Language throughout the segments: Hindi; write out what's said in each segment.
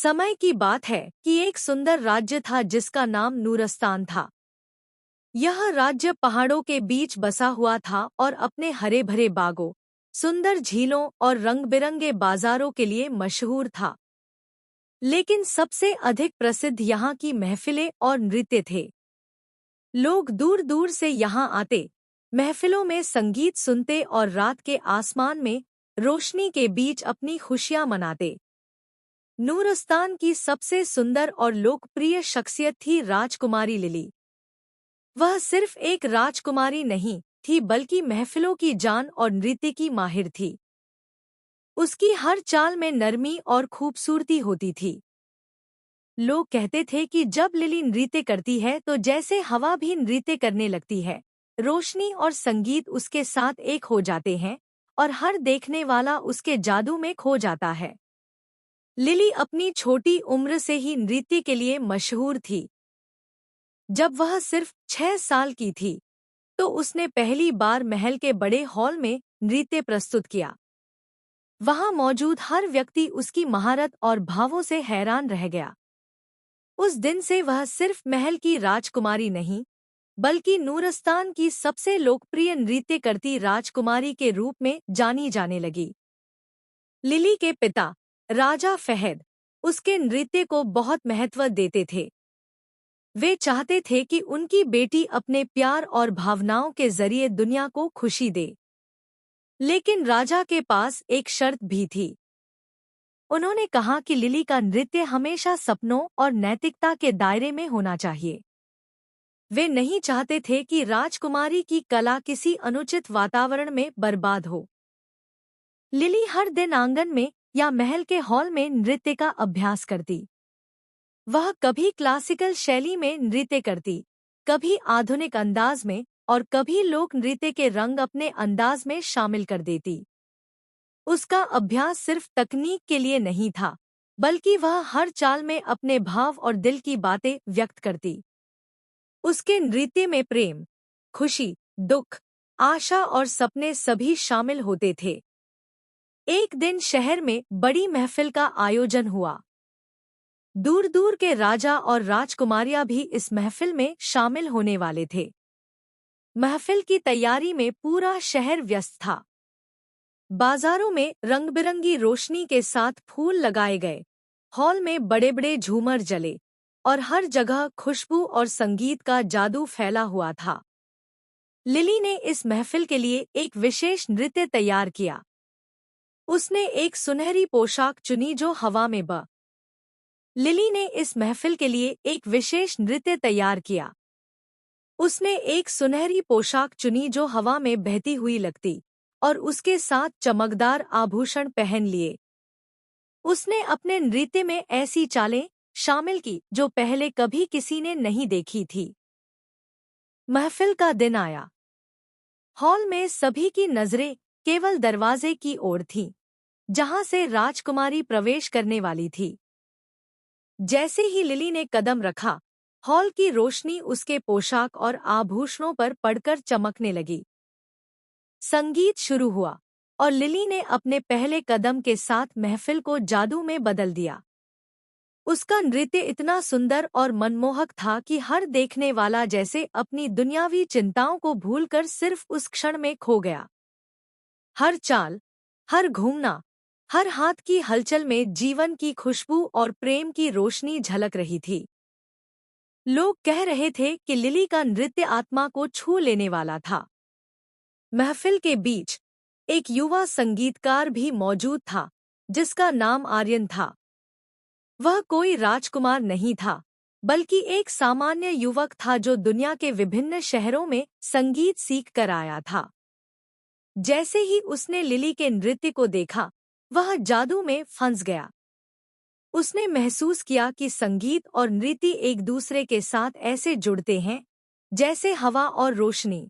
समय की बात है कि एक सुंदर राज्य था जिसका नाम नूरस्तान था। यह राज्य पहाड़ों के बीच बसा हुआ था और अपने हरे भरे बागों, सुंदर झीलों और रंग-बिरंगे बाजारों के लिए मशहूर था। लेकिन सबसे अधिक प्रसिद्ध यहाँ की महफिलें और नृत्य थे। लोग दूर-दूर से यहाँ आते, महफिलों में संगीत सुनते और रात के आसमान में रोशनी के बीच अपनी खुशियाँ मनाते। नूरस्तान की सबसे सुंदर और लोकप्रिय शख्सियत थी राजकुमारी लिली। वह सिर्फ एक राजकुमारी नहीं थी बल्कि महफिलों की जान और नृत्य की माहिर थी। उसकी हर चाल में नरमी और खूबसूरती होती थी। लोग कहते थे कि जब लिली नृत्य करती है तो जैसे हवा भी नृत्य करने लगती है। रोशनी और संगीत उसके साथ एक हो जाते हैं और हर देखने वाला उसके जादू में खो जाता है। लिली अपनी छोटी उम्र से ही नृत्य के लिए मशहूर थी। जब वह सिर्फ 6 साल की थी, तो उसने पहली बार महल के बड़े हॉल में नृत्य प्रस्तुत किया। वहां मौजूद हर व्यक्ति उसकी महारत और भावों से हैरान रह गया। उस दिन से वह सिर्फ महल की राजकुमारी नहीं, बल्कि नूरस्तान की सबसे लोकप्रिय नृत्य करती राजकुमारी के रूप में जानी जाने लगी। लिली के पिता राजा फहद उसके नृत्य को बहुत महत्व देते थे। वे चाहते थे कि उनकी बेटी अपने प्यार और भावनाओं के जरिए दुनिया को खुशी दे। लेकिन राजा के पास एक शर्त भी थी। उन्होंने कहा कि लिली का नृत्य हमेशा सपनों और नैतिकता के दायरे में होना चाहिए। वे नहीं चाहते थे कि राजकुमारी की कला किसी अनुचित वातावरण में बर्बाद हो। लिली हर दिन आंगन में या महल के हॉल में नृत्य का अभ्यास करती। वह कभी क्लासिकल शैली में नृत्य करती, कभी आधुनिक अंदाज में और कभी लोक नृत्य के रंग अपने अंदाज में शामिल कर देती। उसका अभ्यास सिर्फ तकनीक के लिए नहीं था, बल्कि वह हर चाल में अपने भाव और दिल की बातें व्यक्त करती। उसके नृत्य में प्रेम, खुशी, दुख, आशा और सपने सभी शामिल होते थे। एक दिन शहर में बड़ी महफिल का आयोजन हुआ। दूर दूर के राजा और राजकुमारियां भी इस महफिल में शामिल होने वाले थे। महफिल की तैयारी में पूरा शहर व्यस्त था। बाजारों में रंग-बिरंगी रोशनी के साथ फूल लगाए गए, हॉल में बड़े-बड़े झूमर जले और हर जगह खुशबू और संगीत का जादू फैला हुआ था। लिली ने इस महफिल के लिए एक विशेष नृत्य तैयार किया। उसने एक सुनहरी पोशाक चुनी जो हवा में लिली ने इस महफिल के लिए एक विशेष नृत्य तैयार किया। उसने एक सुनहरी पोशाक चुनी जो हवा में बहती हुई लगती और उसके साथ चमकदार आभूषण पहन लिए। उसने अपने नृत्य में ऐसी चालें शामिल की जो पहले कभी किसी ने नहीं देखी थी। महफिल का दिन आया। हॉल में सभी की नजरें केवल दरवाजे की ओर थीं, जहां से राजकुमारी प्रवेश करने वाली थी। जैसे ही लिली ने कदम रखा, हॉल की रोशनी उसके पोशाक और आभूषणों पर पड़कर चमकने लगी। संगीत शुरू हुआ और लिली ने अपने पहले कदम के साथ महफिल को जादू में बदल दिया। उसका नृत्य इतना सुंदर और मनमोहक था कि हर देखने वाला जैसे अपनी दुनियावी चिंताओं को भूलकर सिर्फ उस क्षण में खो गया। हर चाल, हर घूमना, हर हाथ की हलचल में जीवन की खुशबू और प्रेम की रोशनी झलक रही थी। लोग कह रहे थे कि लिली का नृत्य आत्मा को छू लेने वाला था। महफिल के बीच एक युवा संगीतकार भी मौजूद था, जिसका नाम आर्यन था। वह कोई राजकुमार नहीं था, बल्कि एक सामान्य युवक था जो दुनिया के विभिन्न शहरों में संगीत सीख कर आया था। जैसे ही उसने लिली के नृत्य को देखा, वह जादू में फंस गया। उसने महसूस किया कि संगीत और नृत्य एक दूसरे के साथ ऐसे जुड़ते हैं, जैसे हवा और रोशनी।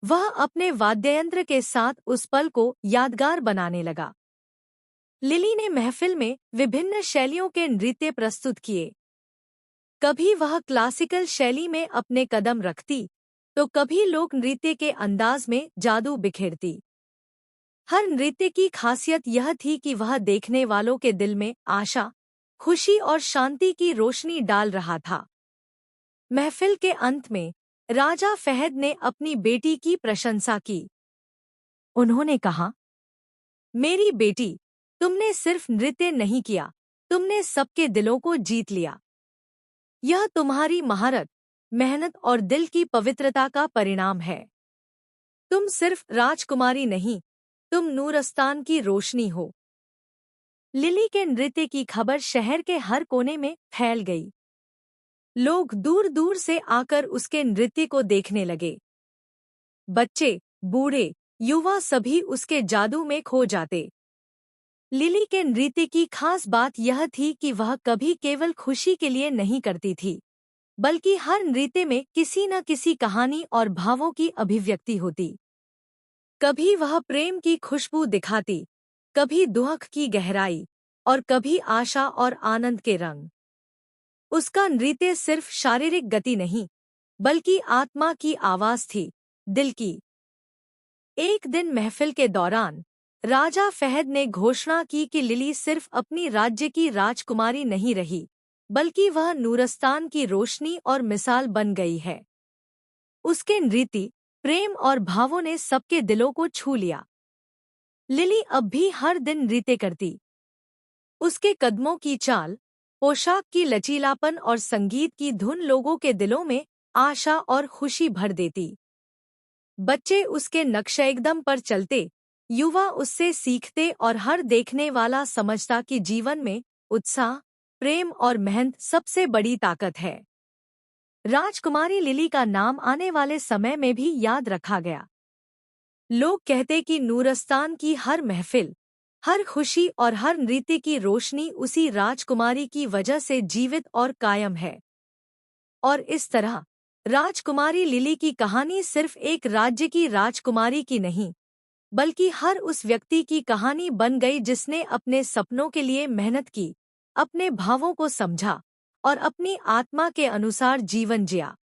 वह अपने वाद्ययंत्र के साथ उस पल को यादगार बनाने लगा। लिली ने महफिल में विभिन्न शैलियों के नृत्य प्रस्तुत किए। कभी वह क्लासिकल शैली में अपने कदम रखती, तो कभी लोक नृत्य के अंदाज में जादू बिखेरती। हर नृत्य की खासियत यह थी कि वह देखने वालों के दिल में आशा, खुशी और शांति की रोशनी डाल रहा था। महफिल के अंत में राजा फहद ने अपनी बेटी की प्रशंसा की। उन्होंने कहा, मेरी बेटी, तुमने सिर्फ नृत्य नहीं किया, तुमने सबके दिलों को जीत लिया। यह तुम्हारी महारत, मेहनत और दिल की पवित्रता का परिणाम है। तुम सिर्फ राजकुमारी नहीं, तुम नूरस्तान की रोशनी हो। लिली के नृत्य की खबर शहर के हर कोने में फैल गई। लोग दूर दूर से आकर उसके नृत्य को देखने लगे। बच्चे, बूढ़े, युवा सभी उसके जादू में खो जाते। लिली के नृत्य की खास बात यह थी कि वह कभी केवल खुशी के लिए नहीं करती थी, बल्कि हर नृत्य में किसी न किसी कहानी और भावों की अभिव्यक्ति होती। कभी वह प्रेम की खुशबू दिखाती, कभी दुख की गहराई, और कभी आशा और आनंद के रंग। उसका नृत्य सिर्फ शारीरिक गति नहीं, बल्कि आत्मा की आवाज थी, दिल की। एक दिन महफिल के दौरान राजा फहद ने घोषणा की कि लिली सिर्फ अपनी राज्य की राजकुमारी नहीं रही, बल्कि वह नूरस्तान की रोशनी और मिसाल बन गई है। उसके नृत्य, प्रेम और भावों ने सबके दिलों को छू लिया। लिली अब भी हर दिन नृत्य करती। उसके कदमों की चाल, पोशाक की लचीलापन और संगीत की धुन लोगों के दिलों में आशा और खुशी भर देती। बच्चे उसके नक्शेकदम पर चलते, युवा उससे सीखते और हर देखने वाला समझता कि जीवन में उत्साह, प्रेम और मेहनत सबसे बड़ी ताकत है। राजकुमारी लिली का नाम आने वाले समय में भी याद रखा गया। लोग कहते कि नूरस्तान की हर महफिल, हर खुशी और हर नृत्य की रोशनी उसी राजकुमारी की वजह से जीवित और कायम है। और इस तरह राजकुमारी लिली की कहानी सिर्फ एक राज्य की राजकुमारी की नहीं, बल्कि हर उस व्यक्ति की कहानी बन गई जिसने अपने सपनों के लिए मेहनत की, अपने भावों को समझा और अपनी आत्मा के अनुसार जीवन जिया।